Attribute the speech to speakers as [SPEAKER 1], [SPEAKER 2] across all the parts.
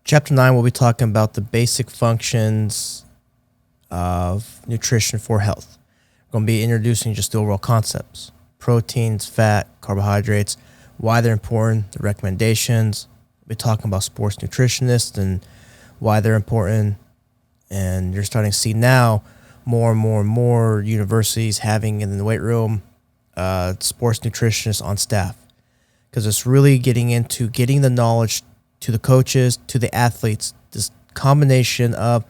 [SPEAKER 1] Chapter 9, we'll be talking about the basic functions of nutrition for health. We're going to be introducing just the overall concepts: proteins, fat, carbohydrates, why they're important, the recommendations. We'll be talking about sports nutritionists and why they're important. And you're starting to see now more and more and more universities having in the weight room sports nutritionists on staff, because it's really getting into getting the knowledge to the coaches, to the athletes, this combination of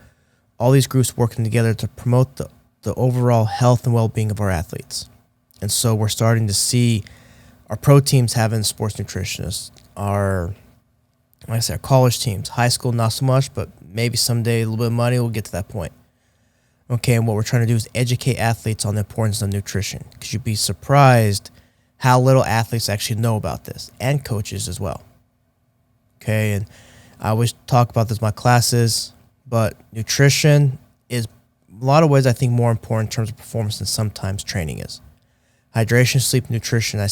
[SPEAKER 1] all these groups working together to promote the overall health and well-being of our athletes. And so we're starting to see our pro teams having sports nutritionists, our, like I said, our college teams, high school, not so much, but maybe someday a little bit of money, we'll get to that point. Okay, and what we're trying to do is educate athletes on the importance of nutrition, because you'd be surprised how little athletes actually know about this, and coaches as well. Okay, and I always talk about this in my classes, but nutrition is a lot of ways I think more important in terms of performance than sometimes training is. Hydration, sleep, nutrition, I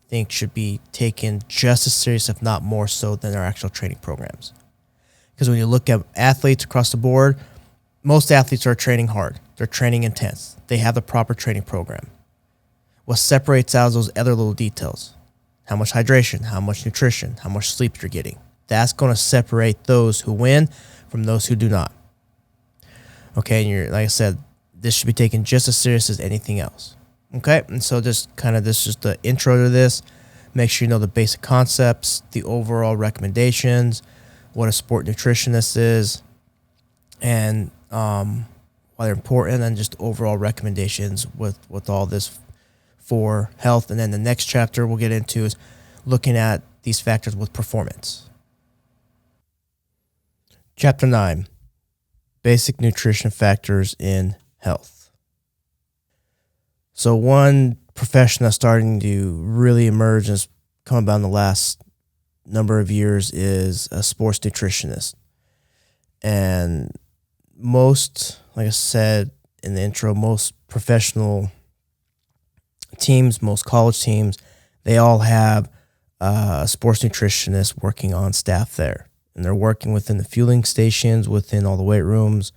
[SPEAKER 1] think should be taken just as serious, if not more so, than our actual training programs. Because when you look at athletes across the board, most athletes are training hard. They're training intense. They have the proper training program. What separates out is those other little details: how much hydration, how much nutrition, how much sleep you're getting. That's going to separate those who win from those who do not. Okay, and like I said, this should be taken just as serious as anything else. Okay, and so this is just the intro to this. Make sure you know the basic concepts, the overall recommendations, what a sport nutritionist is, and why they're important, and just overall recommendations with all this for health. And then the next chapter we'll get into is looking at these factors with performance. Chapter 9, basic nutrition factors in health. So one profession that's starting to really emerge and has come about in the last number of years is a sports nutritionist. And most, like I said in the intro, most professional teams, most college teams, they all have a sports nutritionist working on staff there. And they're working within the fueling stations, within all the weight rooms,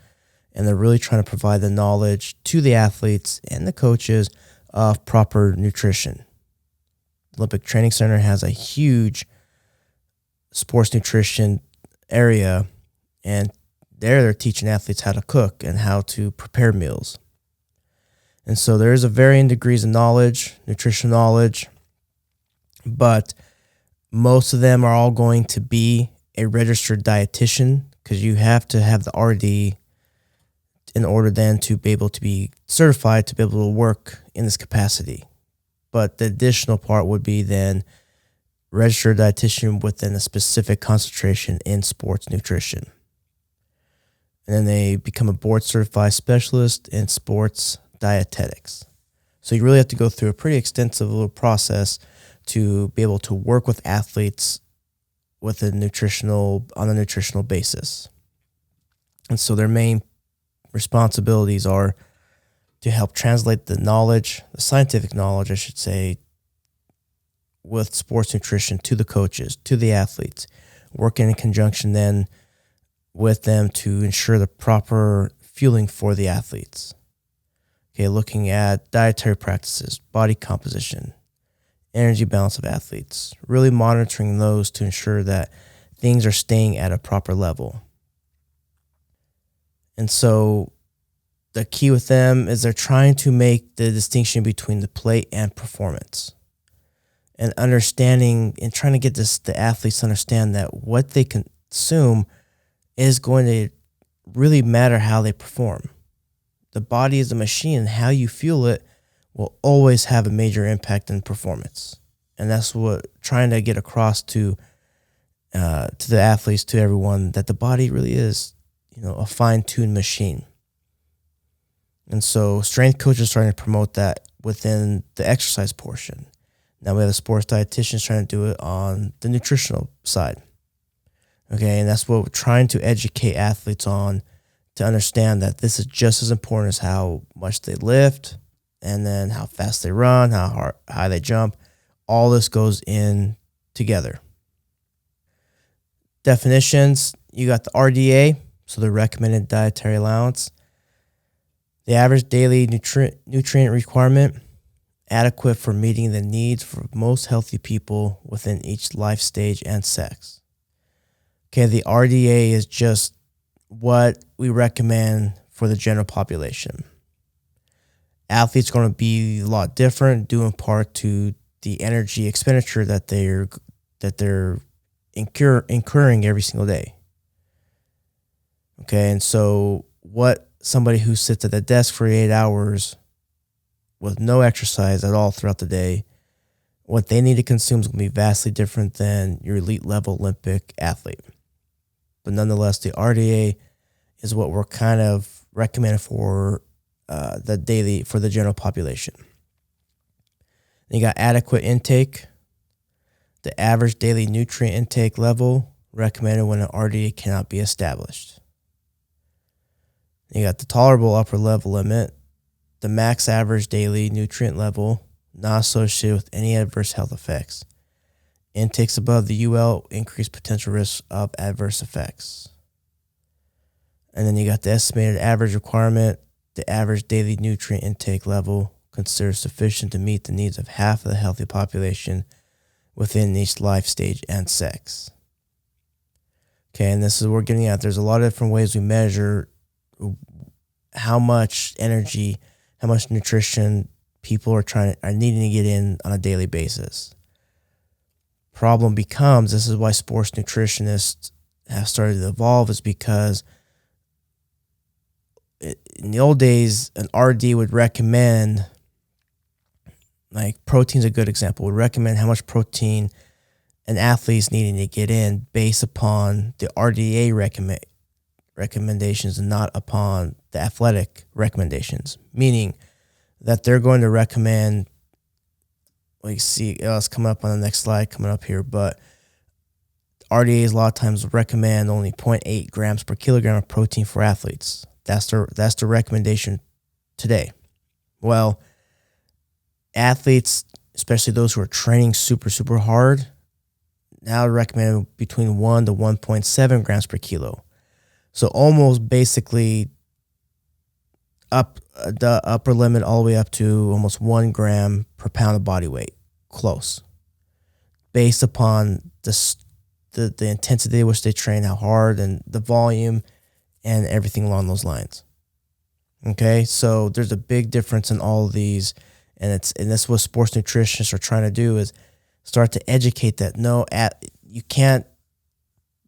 [SPEAKER 1] and they're really trying to provide the knowledge to the athletes and the coaches of proper nutrition. Olympic Training Center has a huge sports nutrition area, and they're teaching athletes how to cook and how to prepare meals. And so there is a varying degrees of knowledge, nutrition knowledge, but most of them are all going to be a registered dietitian, because you have to have the RD in order then to be able to be certified to be able to work in this capacity. But the additional part would be then registered dietitian within a specific concentration in sports nutrition. And then they become a board certified specialist in sports dietetics. So you really have to go through a pretty extensive little process to be able to work with athletes on a nutritional basis. And so their main responsibilities are to help translate the knowledge, the scientific knowledge, I should say, with sports nutrition to the coaches, to the athletes, working in conjunction then with them to ensure the proper fueling for the athletes. Okay, looking at dietary practices, body composition, energy balance of athletes, really monitoring those to ensure that things are staying at a proper level. And so the key with them is they're trying to make the distinction between the play and performance, and understanding and trying to get the athletes to understand that what they consume is going to really matter how they perform. The body is a machine, and how you fuel it will always have a major impact in performance. And that's what trying to get across to the athletes, to everyone, that the body really is, a fine-tuned machine. And so strength coaches are starting to promote that within the exercise portion. Now we have the sports dietitians trying to do it on the nutritional side. Okay, and that's what we're trying to educate athletes on, to understand that this is just as important as how much they lift, and then how fast they run, how high they jump. All this goes in together. Definitions, you got the RDA, so the recommended dietary allowance, the average daily nutrient requirement, adequate for meeting the needs for most healthy people within each life stage and sex. Okay, the RDA is just what we recommend for the general population. Athletes are going to be a lot different, due in part to the energy expenditure that they're incurring every single day. Okay, and so what somebody who sits at the desk for 8 hours with no exercise at all throughout the day, what they need to consume is going to be vastly different than your elite level Olympic athlete. But nonetheless, the RDA is what we're kind of recommending for the general population. And you got adequate intake, the average daily nutrient intake level recommended when an RDA cannot be established. You got the tolerable upper level limit, the max average daily nutrient level not associated with any adverse health effects. Intakes above the UL increase potential risks of adverse effects. And then you got the estimated average requirement, the average daily nutrient intake level considered sufficient to meet the needs of half of the healthy population within each life stage and sex. Okay, and this is what we're getting at. There's a lot of different ways we measure how much energy, how much nutrition people are needing to get in on a daily basis. Problem becomes, this is why sports nutritionists have started to evolve, is because in the old days, an RD would recommend, like protein's a good example, would recommend how much protein an athlete's needing to get in based upon the RDA recommendations and not upon the athletic recommendations, meaning that they're going to recommend, like, see, it's coming up on the next slide coming up here, but RDAs a lot of times recommend only 0.8 grams per kilogram of protein for athletes. That's the recommendation today. Well, athletes, especially those who are training super, super hard, now recommend between 1 to 1.7 grams per kilo. So almost basically up the upper limit all the way up to almost 1 gram per pound of body weight. Close. Based upon the intensity at which they train, how hard, and the volume, and everything along those lines. Okay, so there's a big difference in all of these, and that's what sports nutritionists are trying to do, is start to educate that you can't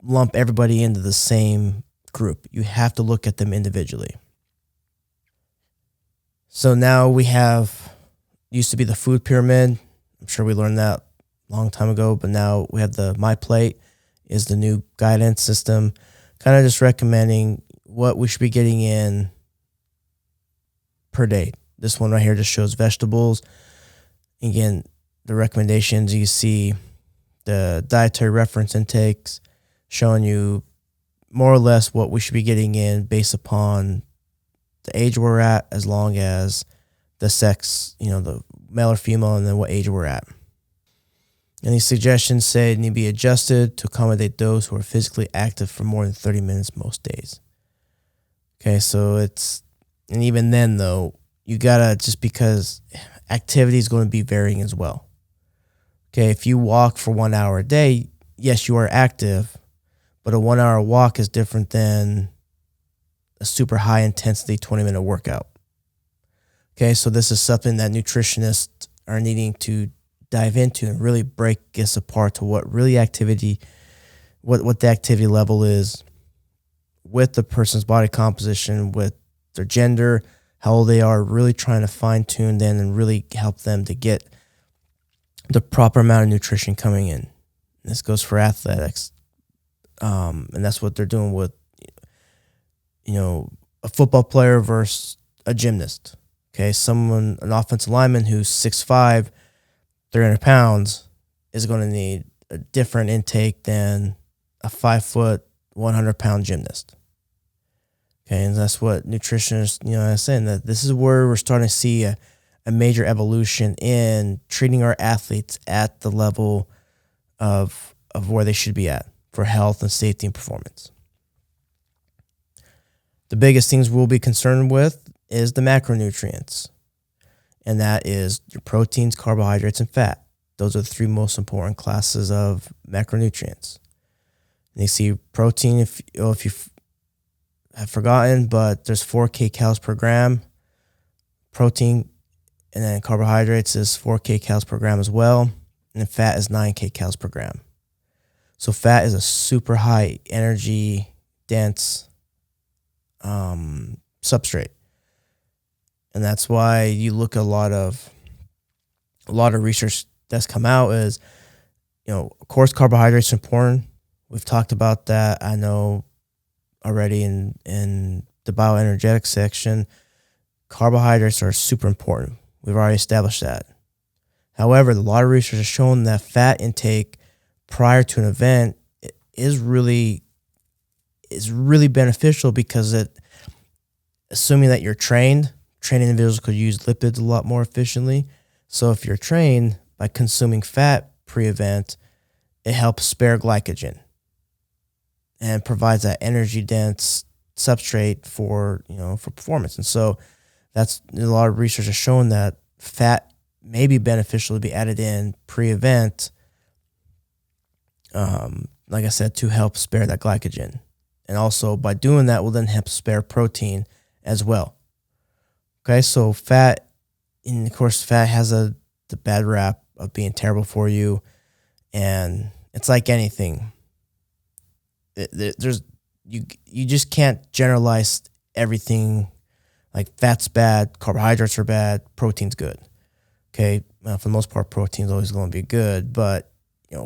[SPEAKER 1] lump everybody into the same group. You have to look at them individually. So now we used to be the food pyramid. I'm sure we learned that a long time ago, but now we have the MyPlate is the new guidance system, kind of just recommending what we should be getting in per day. This one right here just shows vegetables. Again, the recommendations, you see the dietary reference intakes showing you more or less what we should be getting in based upon the age we're at, as long as the sex, the male or female, and then what age we're at. And these suggestions say need to be adjusted to accommodate those who are physically active for more than 30 minutes most days. Okay, so and even then though, you gotta, just because activity is going to be varying as well. Okay, if you walk for 1 hour a day, yes, you are active, but a 1 hour walk is different than a super high intensity 20-minute workout. Okay, so this is something that nutritionists are needing to dive into and really break this apart to what the activity level is with the person's body composition, with their gender, how old they are, really trying to fine tune then and really help them to get the proper amount of nutrition coming in. This goes for athletics. And that's what they're doing with, a football player versus a gymnast. Okay, an offensive lineman who's 6'5", 300 pounds is going to need a different intake than a 5', 100-pound gymnast. Okay, and that's what nutritionists, are saying, that this is where we're starting to see a major evolution in treating our athletes at the level of where they should be at for health and safety and performance. The biggest things we'll be concerned with is the macronutrients, and that is your proteins, carbohydrates, and fat. Those are the three most important classes of macronutrients. And you see protein, if you have forgotten, but there's 4 kcals per gram. Protein, and then carbohydrates is 4 kcals per gram as well. And then fat is 9 kcals per gram. So fat is a super high energy dense substrate. And that's why you look at a lot of research that's come out is, of course, carbohydrates are important. We've talked about that, I know, already in the bioenergetics section. Carbohydrates are super important. We've already established that. However, a lot of research has shown that fat intake prior to an event is really beneficial because assuming that you're trained individuals could use lipids a lot more efficiently. So if you're trained by consuming fat pre-event, it helps spare glycogen and provides that energy dense substrate for performance. And so that's a lot of research has shown that fat may be beneficial to be added in pre-event, like I said, to help spare that glycogen. And also by doing that will then help spare protein as well. Okay, so fat, and of course fat has the bad rap of being terrible for you, and it's like anything. You just can't generalize everything. Like fat's bad, carbohydrates are bad, protein's good. Okay, for the most part, protein's always going to be good, but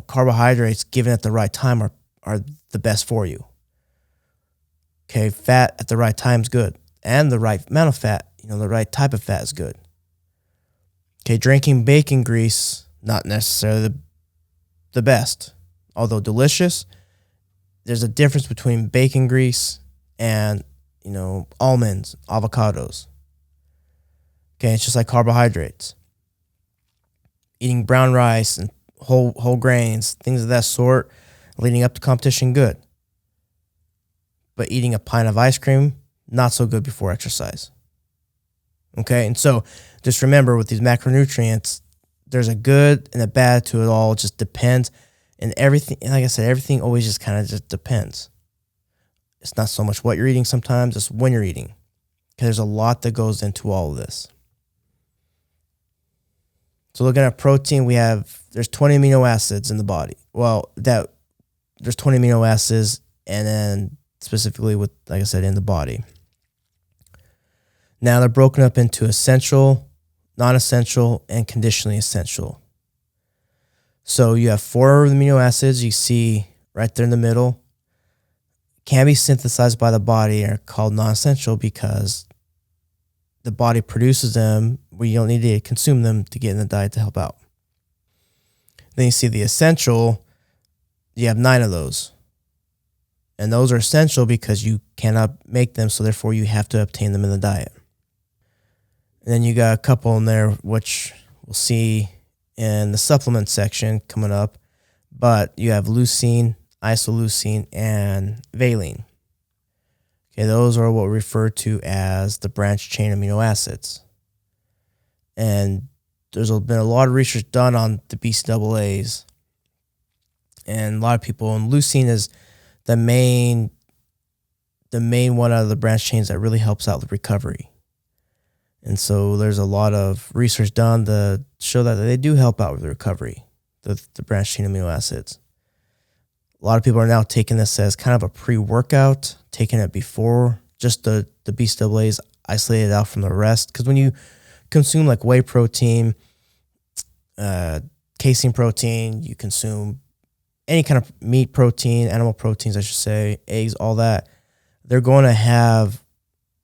[SPEAKER 1] carbohydrates given at the right time are the best for you. Okay, fat at the right time is good, and the right amount of fat, the right type of fat is good. Okay, drinking bacon grease, not necessarily the best, although delicious. There's a difference between bacon grease and almonds, avocados. Okay, it's just like carbohydrates. Eating brown rice and whole grains, things of that sort, leading up to competition, good. But eating a pint of ice cream, not so good before exercise. Okay, and so just remember with these macronutrients, there's a good and a bad to it all. It just depends. And everything, like I said, everything always just kind of just depends. It's not so much what you're eating sometimes, it's when you're eating. Because there's a lot that goes into all of this. So looking at protein, there's 20 amino acids in the body. Well, there's 20 amino acids, and then specifically with, like I said, in the body. Now they're broken up into essential, non-essential, and conditionally essential. So you have 4 amino acids you see right there in the middle. Can be synthesized by the body and are called non-essential because the body produces them where you don't need to consume them to get in the diet to help out. Then you see the essential, you have 9 of those. And those are essential because you cannot make them, so therefore you have to obtain them in the diet. And then you got a couple in there, which we'll see in the supplement section coming up. But you have leucine, isoleucine, and valine. Okay, those are what we refer to as the branched chain amino acids. And there's been a lot of research done on the BCAAs. And a lot of people, and leucine is the main one out of the branched chains that really helps out with recovery. And so there's a lot of research done to show that they do help out with recovery, the branched chain amino acids. A lot of people are now taking this as kind of a pre-workout, taking it before just the BCAAs, isolated out from the rest. Because when you consume like whey protein, casein protein, you consume any kind of meat protein, animal proteins, I should say, eggs, all that, they're going to have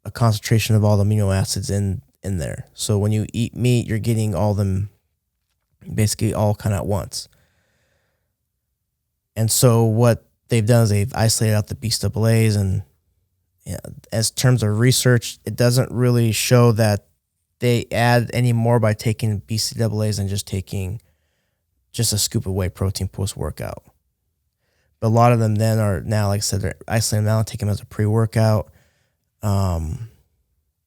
[SPEAKER 1] a concentration of all the amino acids in there. So when you eat meat, you're getting all them basically all kind of at once. And so what they've done is they've isolated out the BCAAs, and as terms of research, it doesn't really show that they add any more by taking BCAAs than just taking just a scoop of whey protein post-workout. But a lot of them then are now, like I said, they're isolating them out, taking them as a pre-workout. And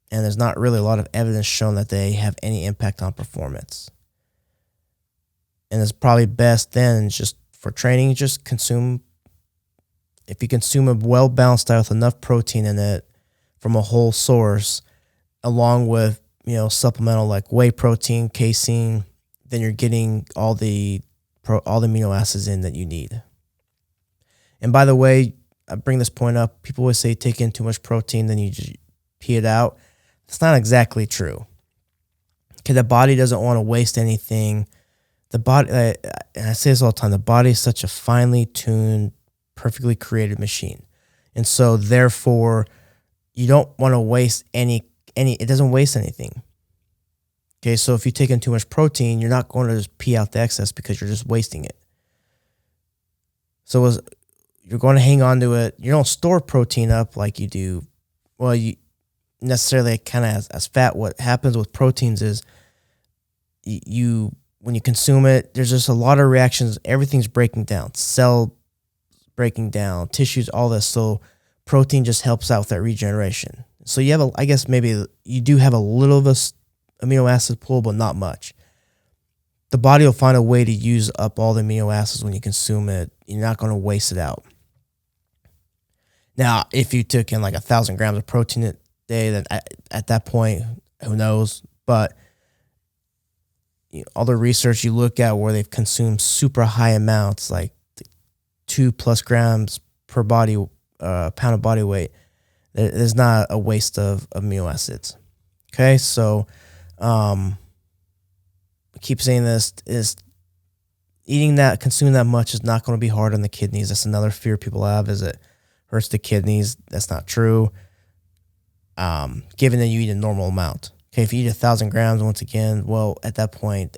[SPEAKER 1] there's not really a lot of evidence shown that they have any impact on performance. And it's probably best then, just for training, just consume. If you consume a well-balanced diet with enough protein in it from a whole source, along with, supplemental like whey protein, casein, then you're getting all the amino acids in that you need. And by the way, I bring this point up. People always say take in too much protein, then you just pee it out. That's not exactly true. Okay, the body doesn't want to waste anything. The body, and I say this all the time, the body is such a finely tuned, perfectly created machine. And so therefore, you don't want to waste it doesn't waste anything. Okay, so if you take in too much protein, you're not going to just pee out the excess because you're just wasting it. So you're going to hang on to it. You don't store protein up like you do. Well, you necessarily kind of as fat. What happens with proteins is when you consume it, there's just a lot of reactions. Everything's breaking down. Cell breaking down, tissues, all this. So protein just helps out with that regeneration. So you have I guess maybe you do have a little of a amino acid pool, but not much. The body will find a way to use up all the amino acids when you consume it. You're not going to waste it out. Now, if you took in like 1,000 grams of protein a day, then at that point, who knows? But all the research you look at where they've consumed super high amounts, like 2+ grams per pound of body weight, there's not a waste of amino acids. Okay, so I keep saying this is consuming that much is not going to be hard on the kidneys. That's another fear people have, is it hurts the kidneys. That's not true. Given that you eat a normal amount. Okay, if you eat 1,000 grams, once again, well, at that point,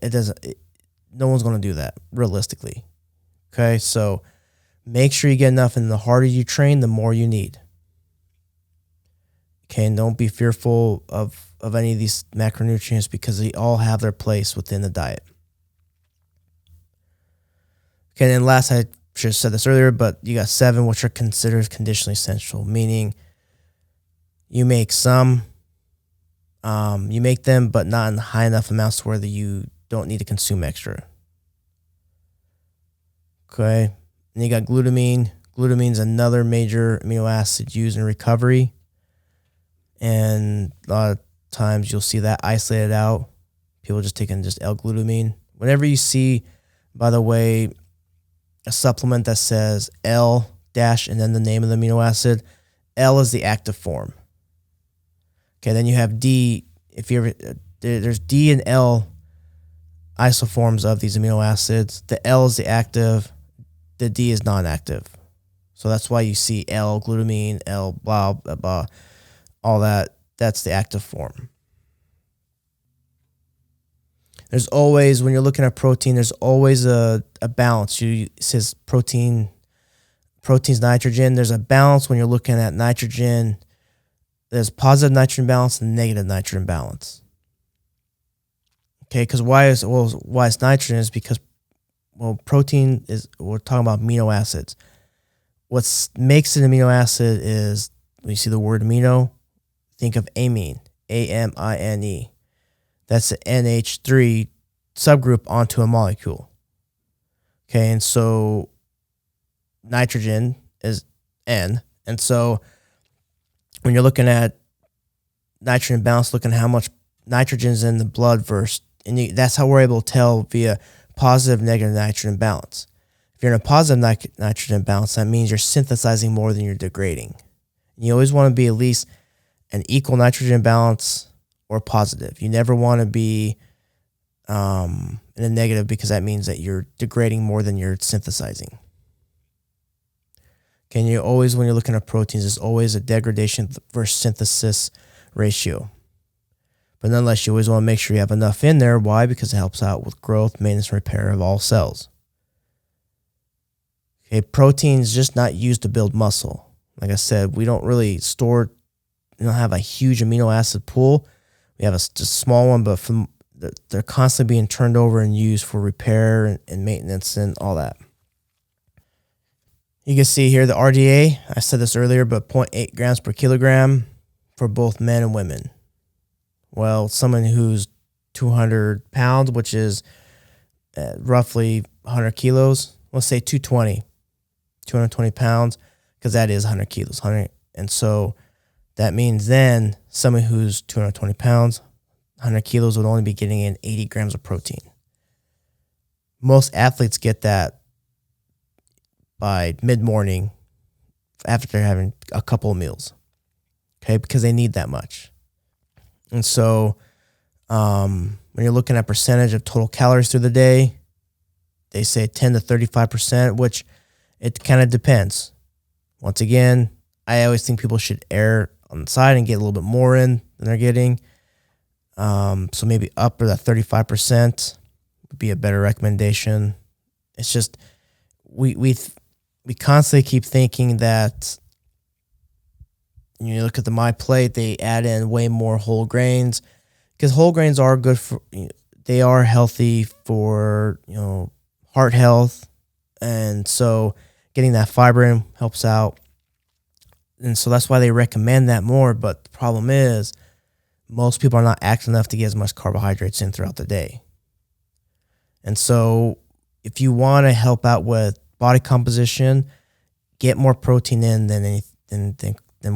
[SPEAKER 1] no one's going to do that realistically. Okay, so make sure you get enough, and the harder you train, the more you need. Okay, and don't be fearful of any of these macronutrients because they all have their place within the diet. Okay, and then last, I should have said this earlier, but you got 7, which are considered conditionally essential, meaning you make some, you make them, but not in high enough amounts where you don't need to consume extra. Okay, and you got glutamine. Glutamine is another major amino acid used in recovery. And a lot of times you'll see that isolated out. People just taking just L-glutamine. Whenever you see, by the way, a supplement that says L dash and then the name of the amino acid, L is the active form. Okay, then you have D. There's D and L isoforms of these amino acids. The L is the active, the D is non-active. So that's why you see L-glutamine, L blah, blah, blah. All that's the active form. There's always, when you're looking at protein, there's always a balance. It says protein's nitrogen. There's a balance when you're looking at nitrogen. There's positive nitrogen balance and negative nitrogen balance. Okay, because why it's nitrogen is because, protein is, we're talking about amino acids. What makes an amino acid is, when you see the word amino, think of amine, A-M-I-N-E. That's an NH3 subgroup onto a molecule. Okay, and so nitrogen is N. And so when you're looking at nitrogen balance, looking at how much nitrogen is in the blood that's how we're able to tell via positive, negative nitrogen balance. If you're in a positive nitrogen balance, that means you're synthesizing more than you're degrading. And you always want to be at least an equal nitrogen balance or positive. You never want to be in a negative because that means that you're degrading more than you're synthesizing. Okay, and when you're looking at proteins, there's always a degradation versus synthesis ratio. But nonetheless, you always want to make sure you have enough in there. Why? Because it helps out with growth, maintenance, and repair of all cells. Okay, protein is just not used to build muscle. Like I said, we don't really have a huge amino acid pool. We have a small one, but they're constantly being turned over and used for repair and maintenance and all that. You can see here the RDA, I said this earlier, but 0.8 grams per kilogram. for both men and women. Well, someone who's 200 pounds, which is roughly 100 kilos, let's say 220 pounds, because that is 100 kilos. And so that means then someone who's 220 pounds, 100 kilos would only be getting in 80 grams of protein. Most athletes get that by mid-morning after they're having a couple of meals, okay, because they need that much. And so when you're looking at percentage of total calories through the day, they say 10 to 35%, which it kind of depends. Once again, I always think people should err on the side and get a little bit more in than they're getting. So maybe up or that 35% would be a better recommendation. It's just we constantly keep thinking that, you look at the My Plate, they add in way more whole grains, because whole grains are good for, they are healthy for, heart health. And so getting that fiber in helps out. And so that's why they recommend that more. But the problem is most people are not active enough to get as much carbohydrates in throughout the day. And so if you want to help out with body composition, get more protein in than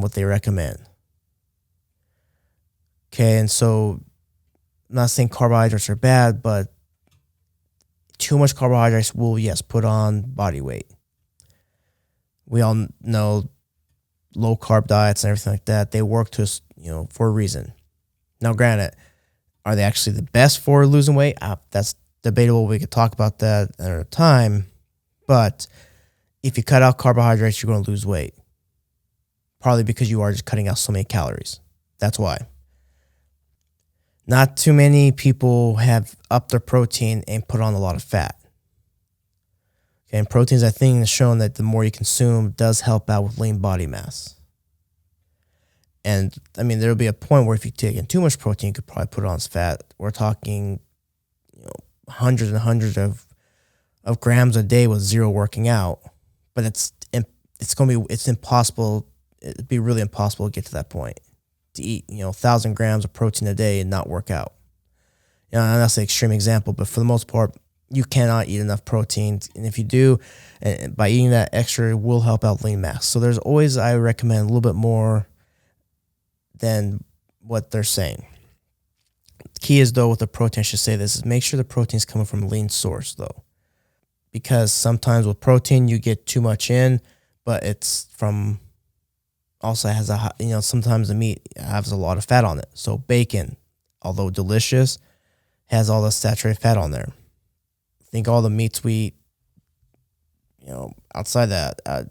[SPEAKER 1] what they recommend. Okay, and so I'm not saying carbohydrates are bad, but too much carbohydrates will, yes, put on body weight. We all know low carb diets and everything like that, they work to us, for a reason. Now, granted, are they actually the best for losing weight? That's debatable. We could talk about that at a time. But if you cut out carbohydrates, you're going to lose weight. Probably because you are just cutting out so many calories. That's why. Not too many people have upped their protein and put on a lot of fat. Okay, and proteins, I think, is shown that the more you consume does help out with lean body mass. And, there'll be a point where if you take in too much protein, you could probably put it on as fat. We're talking, hundreds and hundreds of grams a day with zero working out. But it's impossible. It'd be really impossible to get to that point, to eat, 1,000 grams of protein a day and not work out. And that's an extreme example, but for the most part, you cannot eat enough protein. And if you do, by eating that extra, it will help out lean mass. So there's always, I recommend a little bit more than what they're saying. The key is, though, with the protein, I should say this, is make sure the protein is coming from a lean source, though. Because sometimes with protein, you get too much in, but it's from, also has sometimes the meat has a lot of fat on it. So bacon, although delicious, has all the saturated fat on there. I think all the meats we eat, outside that, a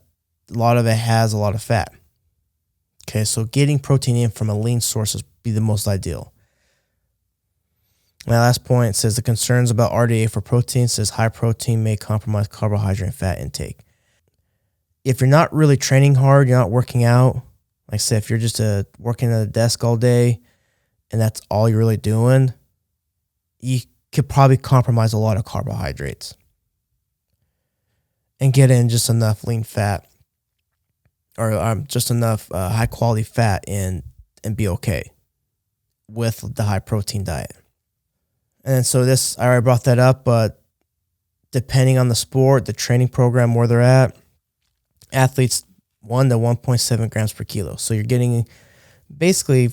[SPEAKER 1] lot of it has a lot of fat. Okay, so getting protein in from a lean source would be the most ideal. My last point says the concerns about RDA for protein says high protein may compromise carbohydrate and fat intake. If you're not really training hard, you're not working out, like I said, if you're just working at a desk all day and that's all you're really doing, you could probably compromise a lot of carbohydrates and get in just enough lean fat or just enough high quality fat in and be okay with the high protein diet. And so this, I already brought that up, but depending on the sport, the training program where they're at, athletes 1 to 1.7 grams per kilo. So you're getting basically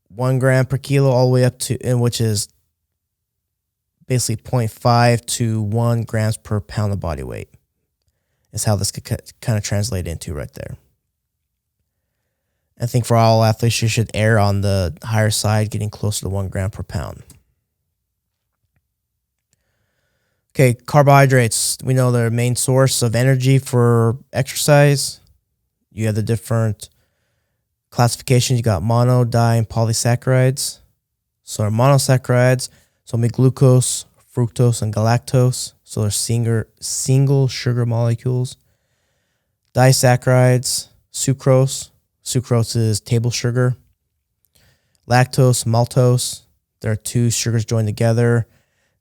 [SPEAKER 1] 1 gram per kilo all the way up to, and which is basically 0.5 to 1 grams per pound of body weight. Is how this could kind of translate into right there. I think for all athletes, you should err on the higher side, getting closer to 1 gram per pound. Okay, carbohydrates. We know they're a main source of energy for exercise. You have the different classifications. You got mono, di, and polysaccharides. So our monosaccharides, so we glucose, fructose, and galactose. So they're single sugar molecules. Disaccharides, sucrose. Sucrose is table sugar. Lactose, maltose. There are 2 sugars joined together.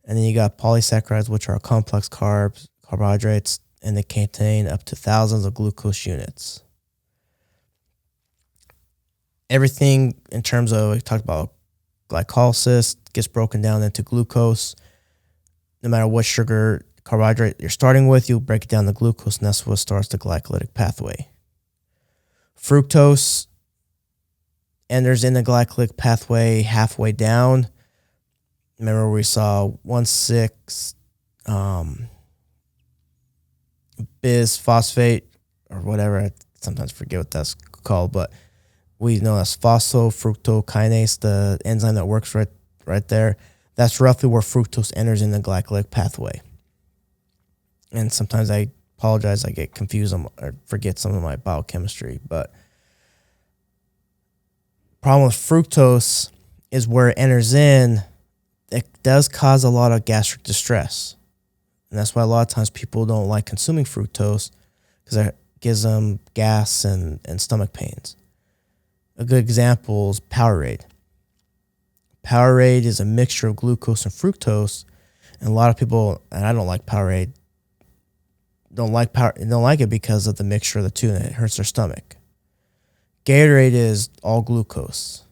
[SPEAKER 1] And then you got polysaccharides, which are complex carbohydrates, and they contain up to thousands of glucose units. everything in terms of, we talked about glycolysis gets broken down into glucose. No matter what sugar, carbohydrate you're starting with, you'll break it down to glucose, and that's what starts the glycolytic pathway. Fructose enters in the glycolytic pathway halfway down. Remember we saw 1,6 bisphosphate or whatever. I sometimes forget what that's called, but we know that's phosphofructokinase, the enzyme that works right there. That's roughly where fructose enters in the glycolytic pathway. And sometimes I apologize, I get confused or forget some of my biochemistry. But problem with fructose is where it enters in, it does cause a lot of gastric distress. And that's why a lot of times people don't like consuming fructose, because it gives them gas and stomach pains. A good example is Powerade. Powerade is a mixture of glucose and fructose, and a lot of people, and I don't like Powerade, don't like it because of the mixture of the two, and it hurts their stomach. Gatorade is all glucose,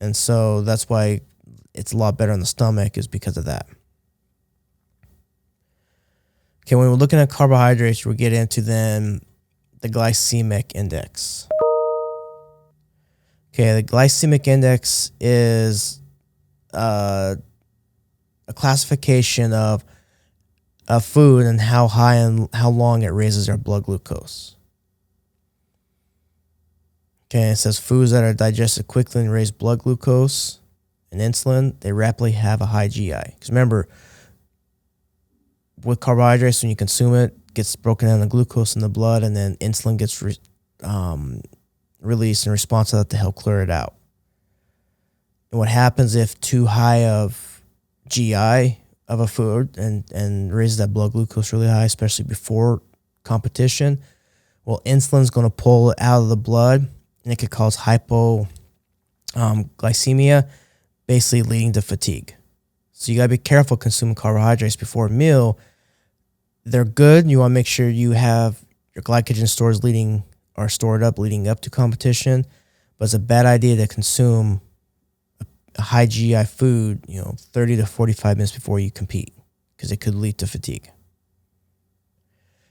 [SPEAKER 1] and so that's why it's a lot better on the stomach, is because of that. Okay, when we're looking at carbohydrates, we get into then the glycemic index. Okay, the glycemic index is a classification of food and how high and how long it raises our blood glucose. Okay, it says foods that are digested quickly and raise blood glucose and insulin, they rapidly have a high GI. Because remember, with carbohydrates, when you consume it, it gets broken down to glucose in the blood, and then insulin gets released in response to that to help clear it out. And what happens if too high of GI of a food and raises that blood glucose really high, especially before competition? Well, insulin's going to pull it out of the blood, and it could cause hypoglycemia, basically leading to fatigue. So you got to be careful consuming carbohydrates before a meal. They're good. You want to make sure you have your glycogen stores stored up leading up to competition, but it's a bad idea to consume a high GI food, 30 to 45 minutes before you compete, because it could lead to fatigue.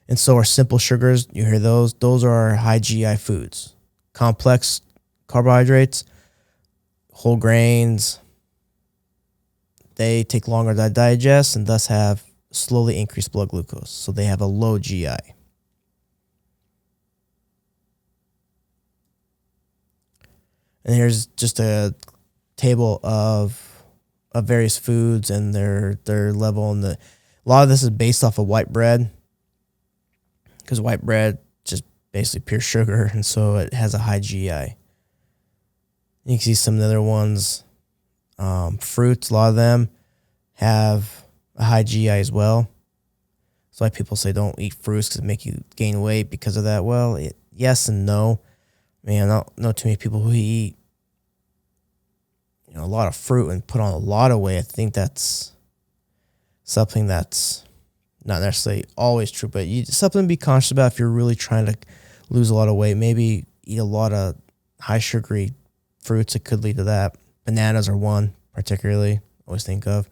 [SPEAKER 1] And so our simple sugars, you hear those are our high GI foods. Complex carbohydrates, whole grains, they take longer to digest and thus have slowly increased blood glucose. So they have a low GI. And here's just a table of various foods and their level. And a lot of this is based off of white bread, because white bread just basically pure sugar, and so it has a high GI. You can see some of the other ones. Fruits, a lot of them have a high GI as well. That's why people say don't eat fruits because it make you gain weight because of that. Well, yes and no. I mean, I don't know too many people who eat a lot of fruit and put on a lot of weight. I think that's something that's not necessarily always true, but something to be conscious about if you're really trying to lose a lot of weight. Maybe eat a lot of high sugary fruits. It could lead to that. Bananas are one particularly always think of.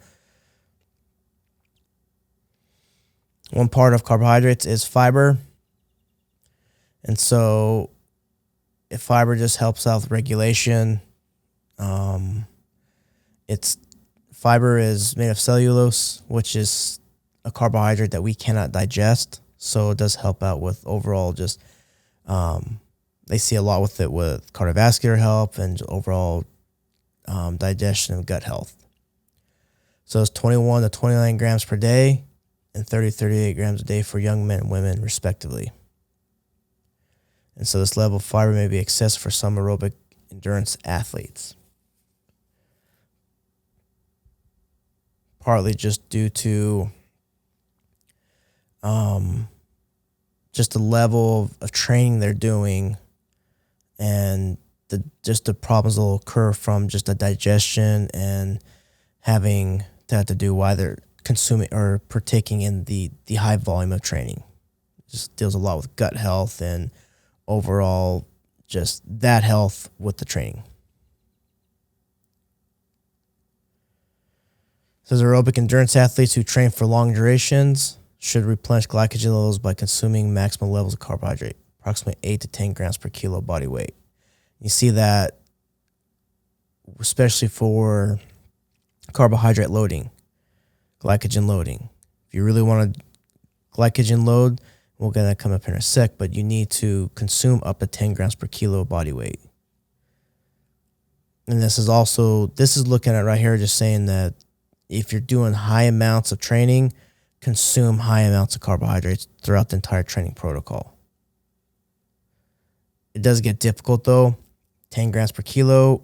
[SPEAKER 1] One part of carbohydrates is fiber. And so if fiber just helps out with regulation, fiber is made of cellulose, which is a carbohydrate that we cannot digest. So it does help out with overall just, they see a lot with it with cardiovascular health and overall digestion and gut health. So it's 21 to 29 grams per day and 30 to 38 grams a day for young men and women, respectively. And so this level of fiber may be excessive for some aerobic endurance athletes, partly just due to just the level of training they're doing, and the problems that will occur from just the digestion and having to have to do why they're consuming or partaking in the high volume of training. Just deals a lot with gut health and overall just that health with the training. It says aerobic endurance athletes who train for long durations should replenish glycogen levels by consuming maximum levels of carbohydrate, approximately 8 to 10 grams per kilo body weight. You see that especially for carbohydrate loading, glycogen loading. If you really want to glycogen load, we'll get that come up in a sec, but you need to consume up to 10 grams per kilo body weight. And this is looking at right here, just saying that if you're doing high amounts of training, consume high amounts of carbohydrates throughout the entire training protocol. It does get difficult though. 10 grams per kilo,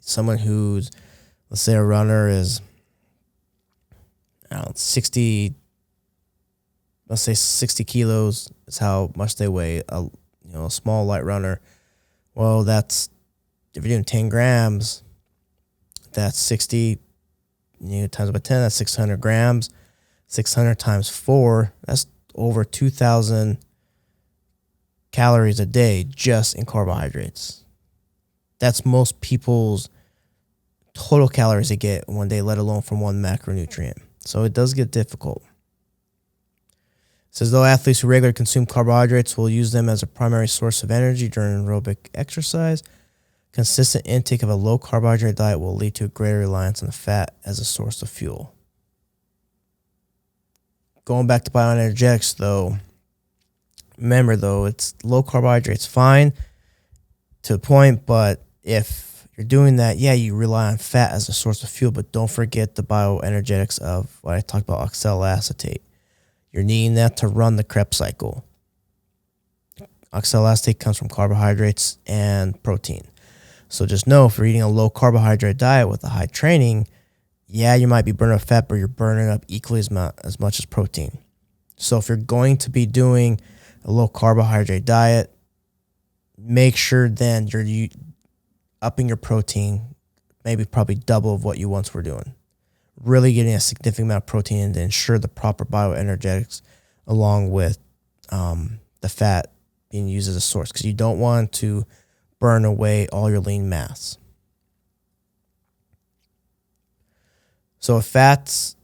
[SPEAKER 1] someone who's, let's say a runner is 60 kilos is how much they weigh. A small light runner. Well, that's, if you're doing 10 grams, that's 60 times by 10, that's 600 grams. 600 times 4, that's over 2,000 calories a day just in carbohydrates. That's most people's total calories they get one day, let alone from one macronutrient. So it does get difficult. It says, though athletes who regularly consume carbohydrates will use them as a primary source of energy during aerobic exercise, consistent intake of a low carbohydrate diet will lead to a greater reliance on the fat as a source of fuel. Going back to bioenergetics, though, remember, though, it's low carbohydrates fine to a point, but if you're doing that, yeah, you rely on fat as a source of fuel, but don't forget the bioenergetics of what I talked about, oxaloacetate. You're needing that to run the Krebs cycle. Oxaloacetate comes from carbohydrates and protein. So just know, if you're eating a low carbohydrate diet with a high training, yeah, you might be burning up fat, but you're burning up equally as much as protein. So if you're going to be doing a low carbohydrate diet, make sure then you're upping your protein, maybe probably double of what you once were doing. Really getting a significant amount of protein in to ensure the proper bioenergetics along with the fat being used as a source, because you don't want to burn away all your lean mass. So fats,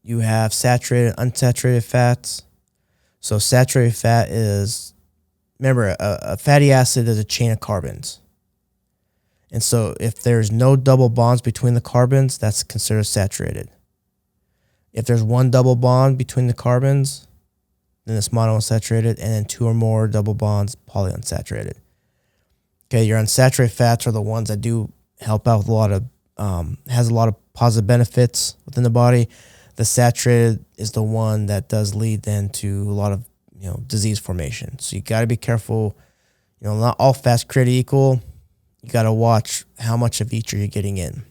[SPEAKER 1] you have saturated, unsaturated fats. So saturated fat is, remember, a fatty acid is a chain of carbons. And so if there's no double bonds between the carbons, that's considered saturated. If there's one double bond between the carbons, then it's monounsaturated, and then two or more double bonds, polyunsaturated. Okay, your unsaturated fats are the ones that do help out with a lot of, has a lot of positive benefits within the body. The saturated is the one that does lead then to a lot of, disease formation. So you got to be careful. Not all fats created equal. You got to watch how much of each are you getting in.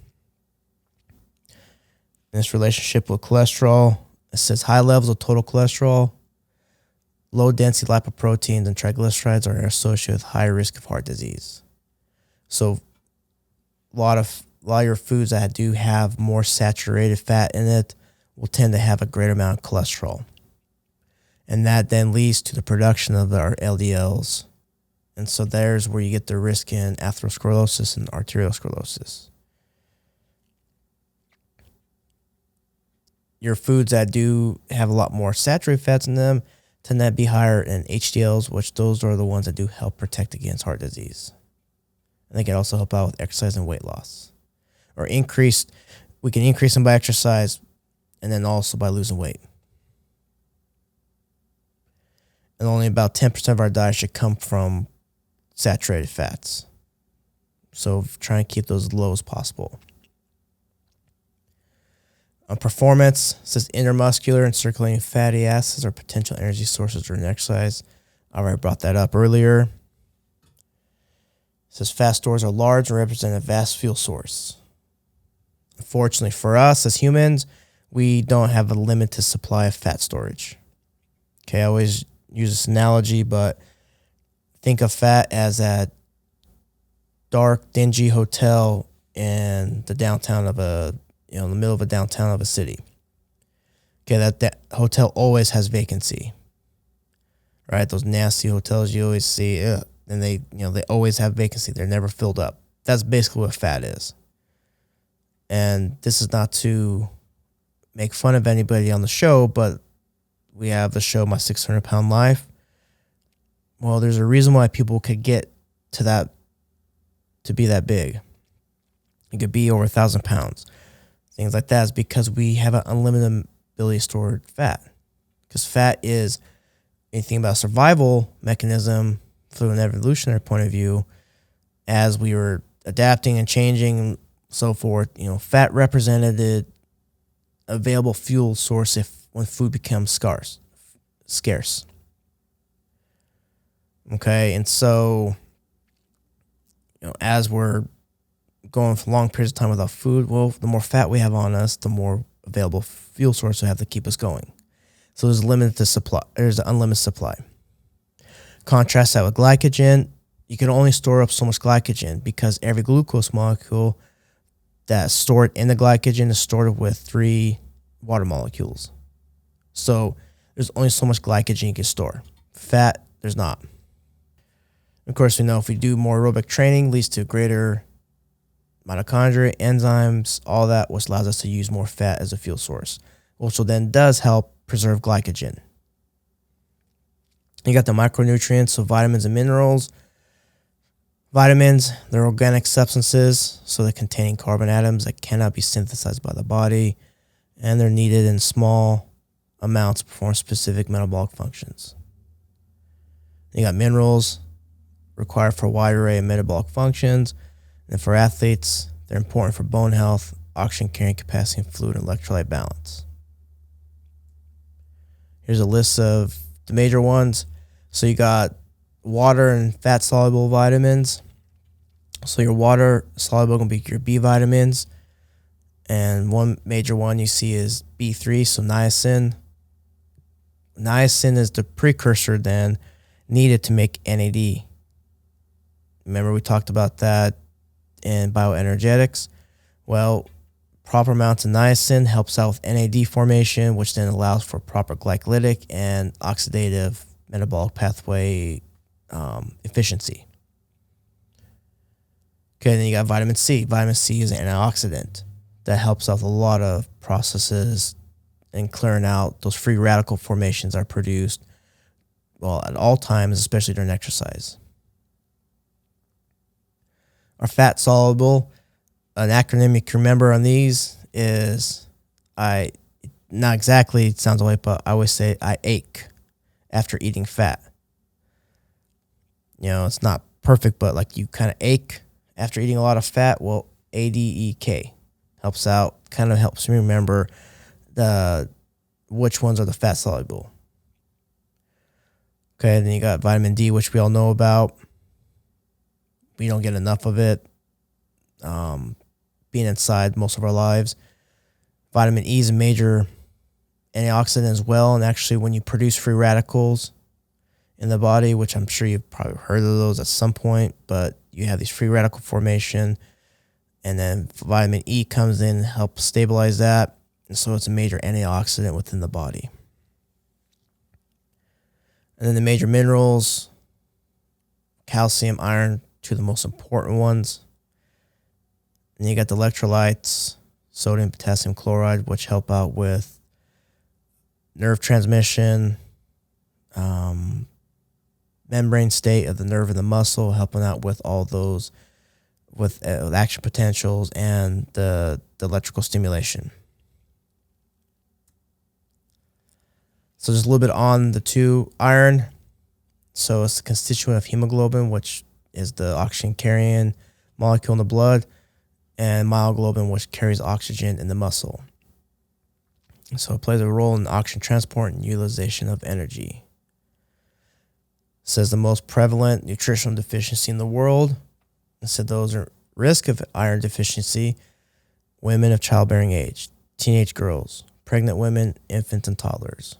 [SPEAKER 1] This relationship with cholesterol, it says high levels of total cholesterol, low density lipoproteins, and triglycerides are associated with high risk of heart disease. So a lot of your foods that do have more saturated fat in it will tend to have a greater amount of cholesterol. And that then leads to the production of our LDLs. And so there's where you get the risk in atherosclerosis and arteriosclerosis. Your foods that do have a lot more saturated fats in them tend to be higher in HDLs, which those are the ones that do help protect against heart disease. And they can also help out with exercise and weight loss. Or we can increase them by exercise and then also by losing weight. And only about 10% of our diet should come from saturated fats. So try and keep those as low as possible. On performance, it says intramuscular and circulating fatty acids are potential energy sources during exercise. I already brought that up earlier. It says fat stores are large and represent a vast fuel source. Unfortunately for us as humans, we don't have a limited supply of fat storage. Okay, I always use this analogy, but think of fat as that dark, dingy hotel in the downtown of in the middle of a downtown of a city. Okay, that hotel always has vacancy. right? Those nasty hotels you always see, and they always have vacancy. They're never filled up. That's basically what fat is. And this is not to make fun of anybody on the show, but we have the show My 600 Pound Life. Well, there's a reason why people could get to that, to be that big. It could be over 1,000 pounds. Things like that is because we have an unlimited ability to store fat. Because fat is anything about survival mechanism from an evolutionary point of view. As we were adapting and changing and so forth, fat represented the available fuel source when food becomes scarce. Okay, and so as we're going for long periods of time without food, well, the more fat we have on us, the more available fuel source we have to keep us going. So there's limited supply. There's an unlimited supply. Contrast that with glycogen. You can only store up so much glycogen because every glucose molecule that's stored in the glycogen is stored with 3 water molecules. So there's only so much glycogen you can store. Fat, there's not. Of course, we know if we do more aerobic training, leads to greater mitochondria, enzymes, all that, which allows us to use more fat as a fuel source, which then does help preserve glycogen. You got the micronutrients, so vitamins and minerals. Vitamins, they're organic substances, so they're containing carbon atoms that cannot be synthesized by the body, and they're needed in small amounts to perform specific metabolic functions. You got minerals, required for a wide array of metabolic functions, and for athletes, they're important for bone health, oxygen carrying capacity, and fluid and electrolyte balance. Here's a list of the major ones. So you got water and fat-soluble vitamins. So your water-soluble going to be your B vitamins. And one major one you see is B3, so niacin. Niacin is the precursor then needed to make NAD. Remember we talked about that in bioenergetics? Well, proper amounts of niacin helps out with NAD formation, which then allows for proper glycolytic and oxidative metabolic pathway efficiency. Okay, then you got vitamin C. Vitamin C is an antioxidant that helps out with a lot of processes and clearing out those free radical formations are produced, well, at all times, especially during exercise. Our fat soluble, an acronym you can remember on these is not exactly, it sounds like, but I always say I ache after eating fat. It's not perfect, but like you kind of ache after eating a lot of fat. Well, ADEK helps out, kind of helps me remember which ones are the fat soluble. Okay, then you got vitamin D, which we all know about. We don't get enough of it being inside most of our lives. Vitamin E is a major antioxidant as well, and actually when you produce free radicals in the body, which I'm sure you've probably heard of those at some point, but you have these free radical formation, and then vitamin E comes in and helps stabilize that, and so it's a major antioxidant within the body. And then the major minerals, calcium, iron, two of the most important ones. And you got the electrolytes, sodium, potassium chloride, which help out with nerve transmission, membrane state of the nerve and the muscle, helping out with all those, with action potentials and the electrical stimulation. So just a little bit on the two. Iron, so it's a constituent of hemoglobin, which is the oxygen carrying molecule in the blood, and myoglobin, which carries oxygen in the muscle. So it plays a role in oxygen transport and utilization of energy. It says the most prevalent nutritional deficiency in the world. It said those are risk of iron deficiency: women of childbearing age, teenage girls, pregnant women, infants, and toddlers.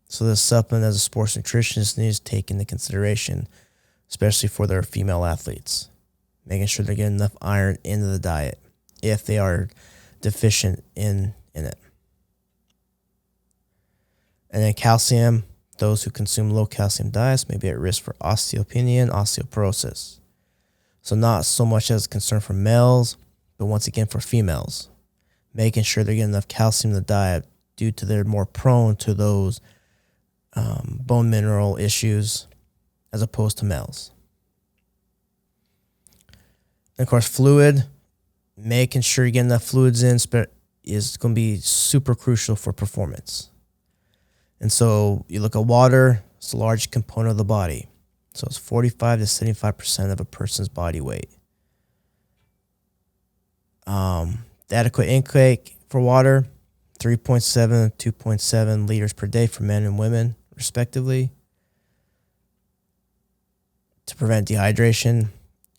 [SPEAKER 1] So this supplement as a sports nutritionist needs to take into consideration, especially for their female athletes, making sure they're getting enough iron into the diet if they are deficient in it. And then calcium Those who consume low calcium diets may be at risk for osteopenia and osteoporosis. So not so much as a concern for males, but once again for females, making sure they're getting enough calcium in the diet due to they're more prone to those bone mineral issues as opposed to males. And of course, fluid, making sure you get enough fluids in is going to be super crucial for performance. And so you look at water, it's a large component of the body. So it's 45 to 75% of a person's body weight. The adequate intake for water, 3.7 to 2.7 liters per day for men and women, respectively. To prevent dehydration,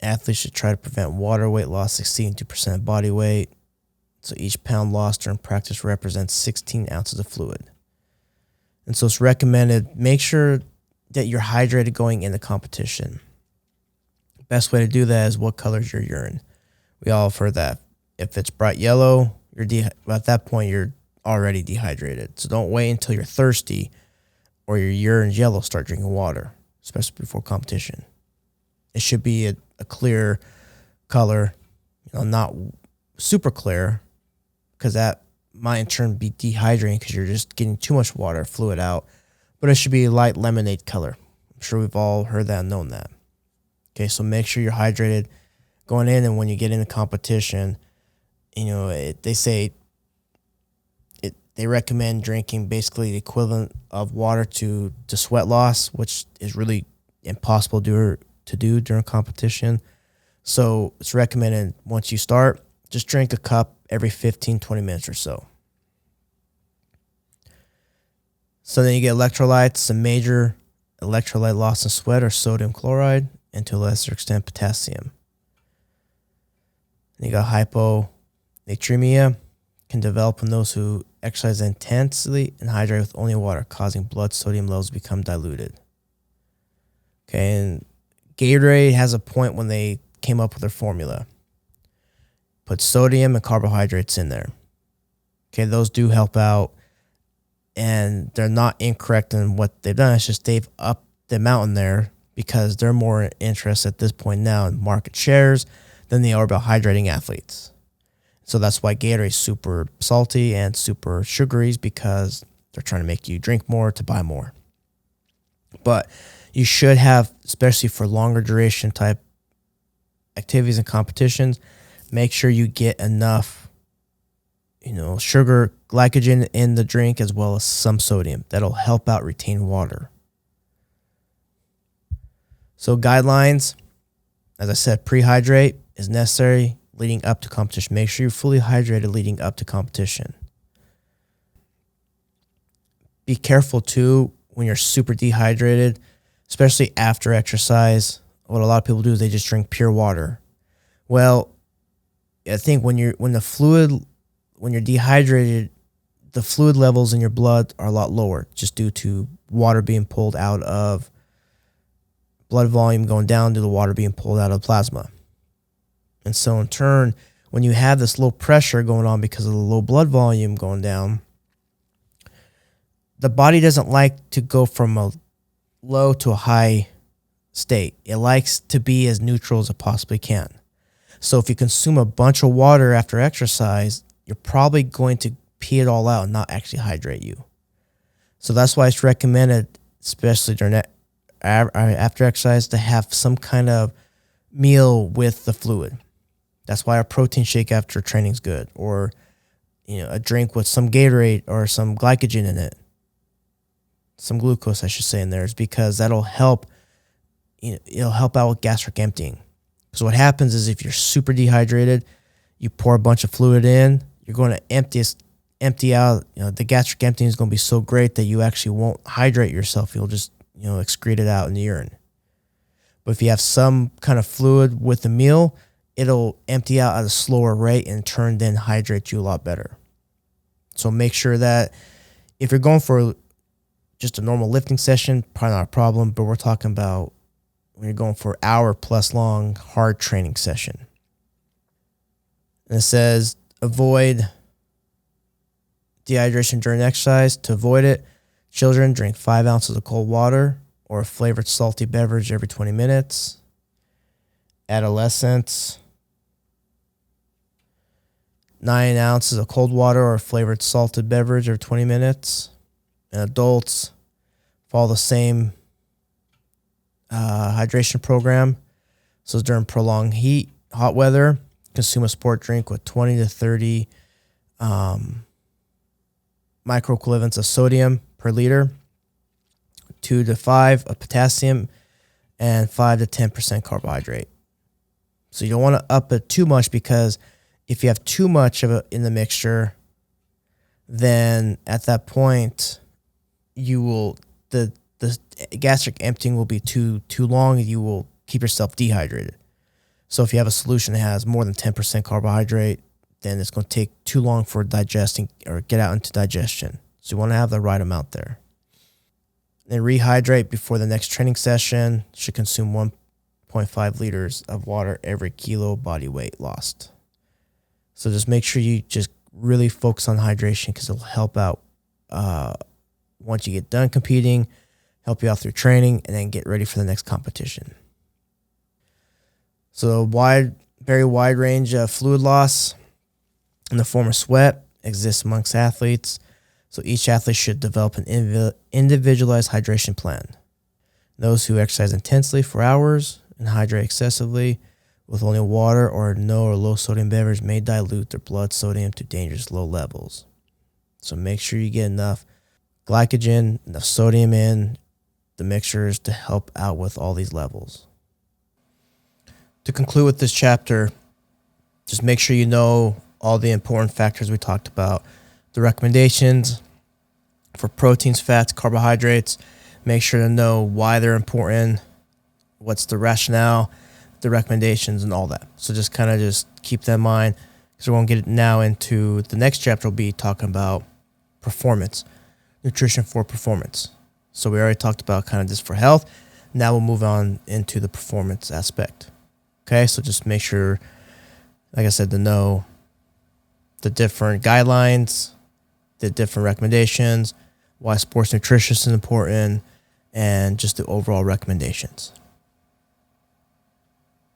[SPEAKER 1] athletes should try to prevent water weight loss exceeding 2% of body weight. So each pound lost during practice represents 16 ounces of fluid. And so it's recommended, make sure that you're hydrated going into competition. Best way to do that is what color is your urine. We all have heard that. If it's bright yellow, at that point you're already dehydrated. So don't wait until you're thirsty or your urine's yellow, start drinking water, especially before competition. It should be a clear color, not super clear, because that might in turn be dehydrating because you're just getting too much water fluid out. But it should be a light lemonade color. I'm sure we've all heard that and known that. Okay, so make sure you're hydrated going in, and when you get into competition, they recommend drinking basically the equivalent of water to sweat loss, which is really impossible to do during competition. So it's recommended once you start, just drink a cup every 15, 20 minutes or so. So then you get electrolytes. A major electrolyte loss in sweat are sodium chloride and to a lesser extent potassium. And you got hyponatremia, can develop in those who exercise intensely and hydrate with only water, causing blood sodium levels to become diluted. Okay, and Gatorade has a point when they came up with their formula. Put sodium and carbohydrates in there. Okay, those do help out, and they're not incorrect in what they've done. It's just they've upped the amount in there because they're more interested at this point now in market shares than they are about hydrating athletes. So that's why Gatorade is super salty and super sugary, is because they're trying to make you drink more to buy more. But you should have, especially for longer duration type activities and competitions, make sure you get enough, sugar, glycogen in the drink, as well as some sodium. That'll help out retain water. So guidelines, as I said, pre-hydrate is necessary leading up to competition. Make sure you're fully hydrated leading up to competition. Be careful too when you're super dehydrated, especially after exercise. What a lot of people do is they just drink pure water. Well, I think when you're dehydrated, the fluid levels in your blood are a lot lower just due to water being pulled out of blood volume going down to the water being pulled out of plasma. And so in turn, when you have this low pressure going on because of the low blood volume going down, the body doesn't like to go from a low to a high state. It likes to be as neutral as it possibly can. So if you consume a bunch of water after exercise, you're probably going to pee it all out and not actually hydrate you. So that's why it's recommended, especially during after exercise, to have some kind of meal with the fluid. That's why a protein shake after training is good, or a drink with some Gatorade or some glycogen in it, some glucose, I should say, in there, is because that'll help. It'll help out with gastric emptying. So what happens is if you're super dehydrated, you pour a bunch of fluid in, you're going to empty out. The gastric emptying is going to be so great that you actually won't hydrate yourself. You'll just excrete it out in the urine. But if you have some kind of fluid with the meal, it'll empty out at a slower rate and in turn then hydrate you a lot better. So make sure that if you're going for just a normal lifting session, probably not a problem, but we're talking about when you're going for an hour plus long hard training session. And it says avoid dehydration during exercise. To avoid it, Children, drink 5 ounces of cold water or a flavored salty beverage every 20 minutes. Adolescents, 9 ounces of cold water or a flavored salted beverage every 20 minutes. And adults, follow the same hydration program. So during prolonged hot weather, consume a sport drink with 20 to 30 microequivalents of sodium per liter, 2 to 5 of potassium, and 5 to 10% carbohydrate. So you don't want to up it too much, because if you have too much of it in the mixture, then at that point you will the gastric emptying will be too long, and you will keep yourself dehydrated. So if you have a solution that has more than 10% carbohydrate, then it's going to take too long for digesting or get out into digestion. So you want to have the right amount there. Then rehydrate before the next training session. Should consume 1.5 liters of water every kilo body weight lost. So just make sure you just really focus on hydration, because it'll help out once you get done competing, help you out through training, and then get ready for the next competition. So very wide range of fluid loss in the form of sweat exists amongst athletes. So each athlete should develop an individualized hydration plan. Those who exercise intensely for hours and hydrate excessively with only water or no or low sodium beverage may dilute their blood sodium to dangerous low levels. So make sure you get enough glycogen, enough sodium in the mixtures to help out with all these levels. To conclude with this chapter, just make sure you know all the important factors we talked about. The recommendations for proteins, fats, carbohydrates. Make sure to know why they're important, what's the rationale, the recommendations, and all that. So just kind of just keep that in mind, because we're going to get now into the next chapter. We'll be talking about performance, nutrition for performance. So we already talked about kind of just for health. Now we'll move on into the performance aspect. Okay, so just make sure, like I said, to know the different guidelines, the different recommendations, why sports nutrition is important, and just the overall recommendations.